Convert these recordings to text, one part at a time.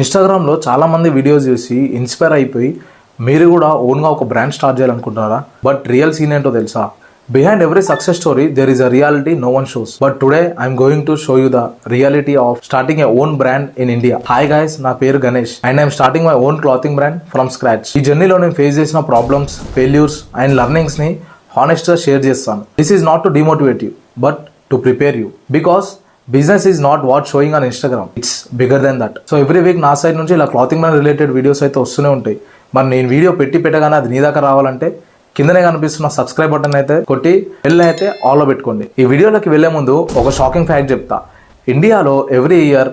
ఇన్స్టాగ్రామ్లో చాలామంది వీడియోస్ చూసి ఇన్స్పైర్ అయిపోయి మీరు కూడా ఓన్గా ఒక బ్రాండ్ స్టార్ట్ చేయాలనుకుంటున్నారా? బట్ రియల్ సీన్ ఏంటో తెలుసా? Behind every success story, there is a reality no one shows. But today, I'm going to show you the reality of starting a own brand in India. Hi guys, నా పేరు Ganesh and I'm starting my own clothing brand from scratch. ఈ జర్నీలో నేను face చేసిన problems, failures and లర్నింగ్స్ని హానెస్ట్గా share చేస్తాను. This is not to demotivate you, but to prepare you. Because business is not what showing on Instagram, it's bigger than that. So every week నా side నుంచి ఇలా clothing brand related videos అయితే వస్తూనే ఉంటాయి. మరి నేను video పెట్టగానే అది నీ దాకా రావాలంటే కిందనే కనిపిస్తున్న సబ్స్క్రైబ్ బటన్ అయితే కొట్టి బెల్ అయితే ఆల్లో పెట్టుకోండి. ఈ వీడియోలోకి వెళ్లే ముందు ఒక షాకింగ్ ఫ్యాక్ట్ చెప్తా. ఇండియాలో ఎవ్రీ ఇయర్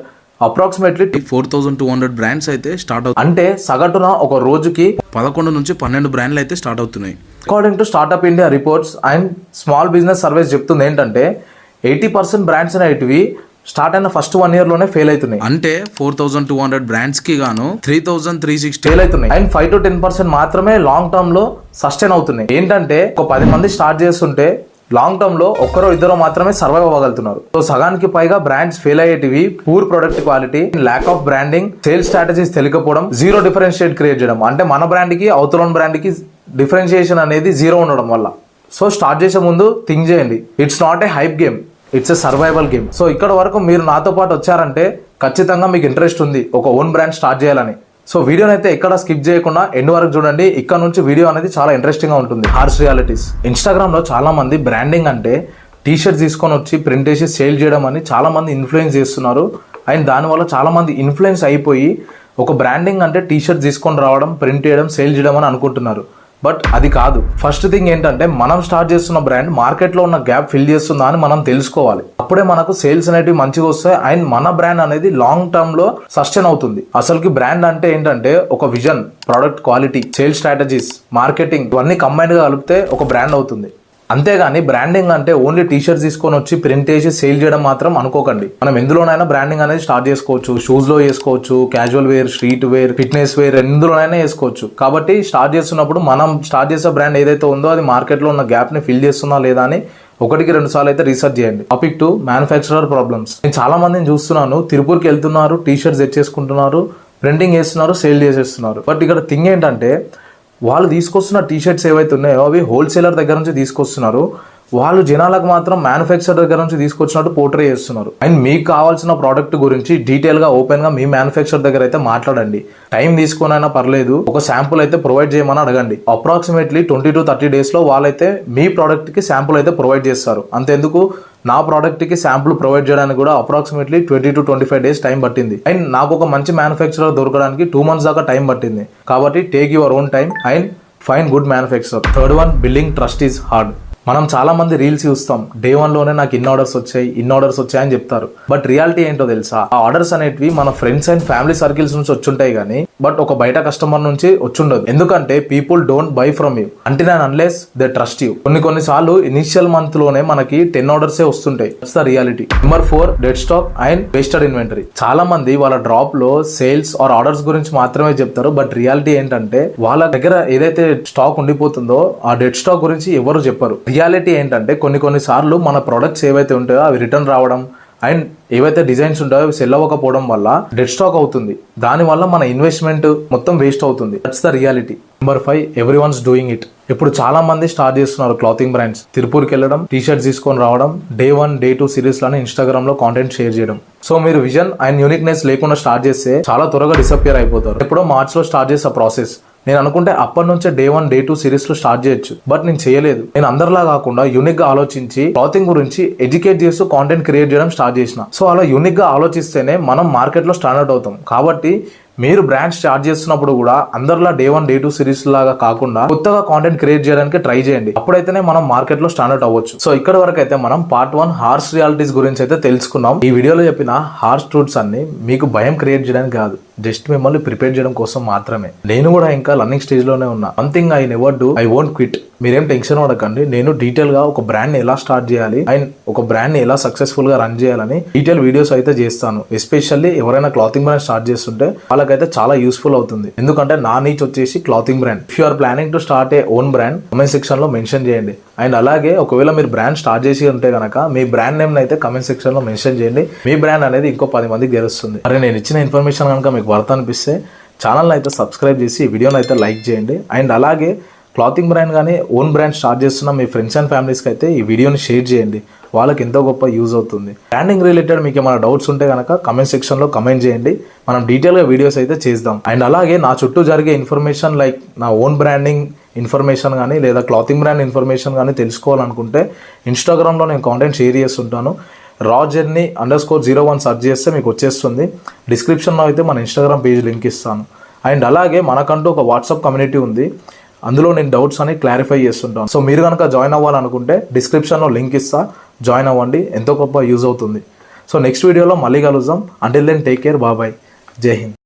అప్రాక్సిమేట్లీ 4200 బ్రాండ్స్ అయితే స్టార్ట్ అవుతాయి. అంటే సగటున ఒక రోజుకి 11 నుంచి 12 బ్రాండ్లు అయితే స్టార్ట్ అవుతున్నాయి. According to start up India reports and small business surveys చెప్తుంది ఏంటంటే 80% బ్రాండ్స్ అనేటివి స్టార్ట్ అయిన ఫస్ట్ 1 year లోనే ఫెయిల్ అవుతున్నాయి. అంటే 4200 బ్రాండ్స్ కి గాను 3360 ఫెయిల్ అవుతున్నాయి. అండ్ 5 to 10% మాత్రమే లాంగ్ టర్మ్ లో సస్టైన్ అవుతున్నాయి. ఏంటంటే ఒక 10 మంది స్టార్ట్ చేస్తుంటే లాంగ్ టర్మ్ లో ఒక్కరో ఇద్దరు మాత్రమే సర్వైవ్ అవ్వగలుగుతున్నారు. సో సగానికి పైగా బ్రాండ్స్ ఫెయిల్ అయ్యేటివి poor product quality, lack of branding, sales strategies తెలియకపోవడం, జీరో డిఫరెన్షియేట్ క్రియేట్ చేయడం. అంటే మన బ్రాండ్ కి అవతల బ్రాండ్ కి డిఫరెన్షియేషన్ అనేది జీరో ఉండడం వల్ల. సో స్టార్ట్ చేసే ముందు థింక్ చేయండి, it's not a hype game, it's a survival game. So ఇక్కడ వరకు మీరు నాతో పాటు వచ్చారంటే ఖచ్చితంగా మీకు ఇంట్రెస్ట్ ఉంది ఒక ఓన్ బ్రాండ్ స్టార్ట్ చేయాలని. సో వీడియోని అయితే ఎక్కడ స్కిప్ చేయకుండా ఎండ్ వరకు చూడండి. ఇక్కడ నుంచి వీడియో అనేది చాలా ఇంట్రెస్టింగ్ గా ఉంటుంది. Harsh realities. ఇన్స్టాగ్రామ్ లో చాలా మంది బ్రాండింగ్ అంటే టీ షర్ట్స్ తీసుకొని వచ్చి ప్రింట్ వేసి సేల్ చేయడం అని చాలా మంది ఇన్ఫ్లుయెన్స్ చేస్తున్నారు. అండ్ దానివల్ల చాలా మంది ఇన్ఫ్లుయెన్స్ అయిపోయి ఒక బ్రాండింగ్ అంటే టీ షర్ట్ తీసుకొని రావడం, ప్రింట్ చేయడం, సేల్ చేయడం అని అనుకుంటున్నారు. బట్ అది కాదు. ఫస్ట్ థింగ్ ఏంటంటే మనం స్టార్ట్ చేస్తున్న బ్రాండ్ మార్కెట్లో ఉన్న గ్యాప్ ఫిల్ చేస్తుందా అని మనం తెలుసుకోవాలి. అప్పుడే మనకు సేల్స్ అనేవి మంచిగా వస్తాయి అండ్ మన బ్రాండ్ అనేది లాంగ్ టర్మ్ లో సస్టైన్ అవుతుంది. అసలుకి బ్రాండ్ అంటే ఏంటంటే ఒక vision, product quality, sales strategies, marketing ఇవన్నీ కంబైన్ గా కలిపితే ఒక బ్రాండ్ అవుతుంది. అంతేగాని బ్రాండింగ్ అంటే ఓన్లీ టీ షర్ట్స్ తీసుకొని వచ్చి ప్రింట్ వేసి సేల్ చేయడం మాత్రం అనుకోకండి. మనం ఎందులోనైనా బ్రాండింగ్ అనేది స్టార్ట్ చేసుకోవచ్చు. షూస్ లో చేసుకోవచ్చు, casual wear, street wear, fitness wear ఎందులోనైనా వేసుకోవచ్చు. కాబట్టి స్టార్ట్ చేస్తున్నప్పుడు మనం స్టార్ట్ చేసే బ్రాండ్ ఏదైతే ఉందో అది మార్కెట్ లో ఉన్న గ్యాప్ ని ఫిల్ చేస్తుందా లేదా అని 1-2 సార్లు అయితే రీసెర్చ్ చేయండి. Topic 2, manufacturer problems. నేను చాలా మందిని చూస్తున్నాను, తిరుపూర్కి వెళ్తున్నారు, టీ షర్ట్స్ తెచ్చేసుకుంటున్నారు, ప్రింటింగ్ చేస్తున్నారు, సేల్ చేసేస్తున్నారు. బట్ ఇక్కడ థింగ్ ఏంటంటే వాళ్ళు తీసుకొస్తున్న టీ షర్ట్స్ ఏవైతే ఉన్నాయో అవి హోల్సేలర్ దగ్గర నుంచి తీసుకొస్తున్నారు. వాళ్ళు జనాలకు మాత్రం మ్యానుఫ్యాక్చరర్ దగ్గర నుంచి తీసుకొచ్చినట్టు పోర్ట్రే చేస్తున్నారు. అండ్ మీకు కావాల్సిన ప్రోడక్ట్ గురించి డీటెయిల్ గా ఓపెన్ గా మీ మ్యానుఫ్యాక్చరర్ దగ్గర అయితే మాట్లాడండి. టైం తీసుకునైనా పర్లేదు, ఒక శాంపుల్ అయితే ప్రొవైడ్ చేయమని అడగండి. అప్రాక్సిమేట్లీ 20 to 30 days లో వాళ్ళైతే మీ ప్రోడక్ట్ కి శాంపుల్ అయితే ప్రొవైడ్ చేస్తారు. అంతేందుకు నా ప్రోడక్ట్ కి శాంపుల్ ప్రొవైడ్ చేయడానికి కూడా అప్రాక్సిమేట్లీ 20 to 25 days టైం పట్టింది. అండ్ నాకు ఒక మంచి మ్యానుఫ్యాక్చరర్ దొరకడానికి 2 months దాకా టైం పట్టింది. కాబట్టి take your own time and find good manufacturer. Third one, building trust is hard. మనం చాలా మంది రీల్స్ చూస్తాం, డే 1 లోనే నాకు ఇన్ని ఆర్డర్స్ వచ్చాయి అని చెప్తారు. బట్ రియాలిటీ ఏంటో తెలుసా? ఆ ఆర్డర్స్ అనేటివి మన ఫ్రెండ్స్ అండ్ ఫ్యామిలీ సర్కిల్స్ నుంచి వచ్చుంటాయి కానీ బట్ ఒక బయట కస్టమర్ నుంచి వచ్చుండదు. ఎందుకంటే people don't buy from you until and unless they trust you. కొన్ని సార్లు ఇనిషియల్ మంత్ లోనే మనకి 10 orders వస్తుంటాయి. That's the reality. Number 4, dead stock and wasted inventory. చాలా మంది వాళ్ళ డ్రాప్ లో సేల్స్ ఆర్ ఆర్డర్స్ గురించి మాత్రమే చెప్తారు. బట్ రియాలిటీ ఏంటంటే వాళ్ళ దగ్గర ఏదైతే స్టాక్ ఉండిపోతుందో ఆ డెడ్ స్టాక్ గురించి ఎవరు చెప్పరు. రియాలిటీ ఏంటంటే కొన్ని సార్లు మన ప్రొడక్ట్స్ ఏవైతే ఉంటాయో అవి రిటర్న్ రావడం అండ్ ఏవైతే డిజైన్స్ ఉంటాయో అవి సెల్ అవ్వకపోవడం వల్ల డెడ్ స్టాక్ అవుతుంది. దానివల్ల మన ఇన్వెస్ట్మెంట్ మొత్తం వేస్ట్ అవుతుంది. That's the reality. Number 5, every once doing it. ఇప్పుడు చాలా మంది స్టార్ట్ చేస్తున్నారు క్లాతింగ్ బ్రాండ్స్. తిరుపూర్కి వెళ్ళడం, టీ షర్ట్స్ తీసుకొని రావడం, Day 1, Day 2 సిరీస్ లానే ఇన్స్టాగ్రామ్ లో కాంటెంట్ షేర్ చేయడం. సో మీరు విజన్ అండ్ యూనిక్నెస్ లేకుండా స్టార్ట్ చేస్తే చాలా త్వరగా డిసపియర్ అయిపోతారు. ఎప్పుడో మార్చ్ లో స్టార్ట్ చేసే ప్రాసెస్ నేను అనుకుంటే అప్పటి నుంచే Day 1, Day 2 సిరీస్ లో స్టార్ట్ చేయొచ్చు. బట్ నేను చేయలేదు. నేను అందరిలా కాకుండా యూనిక్ గా ఆలోచించి క్లాతింగ్ గురించి ఎడ్యుకేట్ చేస్తూ కాంటెంట్ క్రియేట్ చేయడం స్టార్ట్ చేసిన. సో అలా యూనిక్ గా ఆలోచిస్తేనే మనం మార్కెట్ లో స్టాండర్డ్ అవుతాం. కాబట్టి మీరు బ్రాండ్ స్టార్ట్ చేస్తున్నప్పుడు కూడా అందరిలా Day 1, Day 2 సిరీస్ లాగా కాకుండా కొత్తగా కాంటెంట్ క్రియేట్ చేయడానికి ట్రై చేయండి. అప్పుడైతేనే మనం మార్కెట్ లో స్టాండర్డ్ అవ్వచ్చు. సో ఇక్కడ వరకు అయితే మనం పార్ట్ 1 హార్ష్ రియాలిటీస్ గురించి అయితే తెలుసుకున్నాం. ఈ వీడియోలో చెప్పిన హార్ష్ ట్రూత్స్ అన్ని మీకు భయం క్రియేట్ చేయడానికి కాదు, జస్ట్ మిమ్మల్ని ప్రిపేర్ చేయడం కోసం మాత్రమే. నేను కూడా ఇంకా లర్నింగ్ స్టేజ్ లోనే ఉన్నా. One thing I never do, I won't quit. మీరేం టెన్షన్ పడకండి. నేను డీటెయిల్ గా ఒక బ్రాండ్ ని ఎలా స్టార్ట్ చేయాలి అండ్ ఒక బ్రాండ్ ని ఎలా సక్సెస్ఫుల్ గా రన్ చేయాలని డీటెయిల్ వీడియోస్ అయితే చేస్తాను. ఎస్పెషల్లీ ఎవరైనా క్లాతింగ్ బ్రాండ్ స్టార్ట్ చేస్తుంటే వాళ్ళకైతే చాలా యూస్ఫుల్ అవుతుంది. ఎందుకంటే నా నీచ్ వచ్చేసి clothing brand. If you are planning to start a own brand, comment section లో మెన్షన్ చేయండి. అండ్ అలాగే ఒకవేళ మీరు బ్రాండ్ స్టార్ట్ చేసి ఉంటే కనుక మీ బ్రాండ్ నేమ్ అయితే కమెంట్ సెక్షన్లో మెన్షన్ చేయండి. మీ బ్రాండ్ అనేది ఇంకో 10 మందికి గెలుస్తుంది. మరి నేను ఇచ్చిన ఇన్ఫర్మేషన్ కనుక మీకు వర్త్ అనిపిస్తే ఛానల్ని అయితే సబ్స్క్రైబ్ చేసి ఈ వీడియోని అయితే లైక్ చేయండి. అండ్ అలాగే క్లాతింగ్ బ్రాండ్ కానీ ఓన్ బ్రాండ్ స్టార్ట్ చేస్తున్న మీ ఫ్రెండ్స్ అండ్ ఫ్యామిలీస్కి అయితే ఈ వీడియోని షేర్ చేయండి. వాళ్ళకి ఎంతో గొప్ప యూజ్ అవుతుంది. బ్రాండింగ్ రిలేటెడ్ మీకు ఏమైనా డౌట్స్ ఉంటే కనుక కమెంట్ సెక్షన్లో కమెంట్ చేయండి. మనం డీటెయిల్గా వీడియోస్ అయితే చేద్దాం. అండ్ అలాగే నా చుట్టూ జరిగే ఇన్ఫర్మేషన్ లైక్ నా ఓన్ బ్రాండింగ్ ఇన్ఫర్మేషన్ కానీ లేదా క్లాతింగ్ బ్రాండ్ ఇన్ఫర్మేషన్ కానీ తెలుసుకోవాలనుకుంటే ఇన్స్టాగ్రామ్లో నేను కాంటెంట్ షేర్ చేస్తుంటాను. RawJourney_01 సెర్చ్ చేస్తే మీకు వచ్చేస్తుంది. డిస్క్రిప్షన్లో అయితే మన ఇన్స్టాగ్రామ్ పేజ్ లింక్ ఇస్తాను. అండ్ అలాగే మనకంటూ ఒక వాట్సాప్ కమ్యూనిటీ ఉంది. అందులో నేను డౌట్స్ అని క్లారిఫై చేస్తుంటాను. సో మీరు కనుక జాయిన్ అవ్వాలనుకుంటే డిస్క్రిప్షన్లో లింక్ ఇస్తా, జాయిన్ అవ్వండి. ఎంతో గొప్ప యూజ్ అవుతుంది. సో నెక్స్ట్ వీడియోలో మళ్ళీ కలుద్దాం. Until then take care, bye. జై హింద్.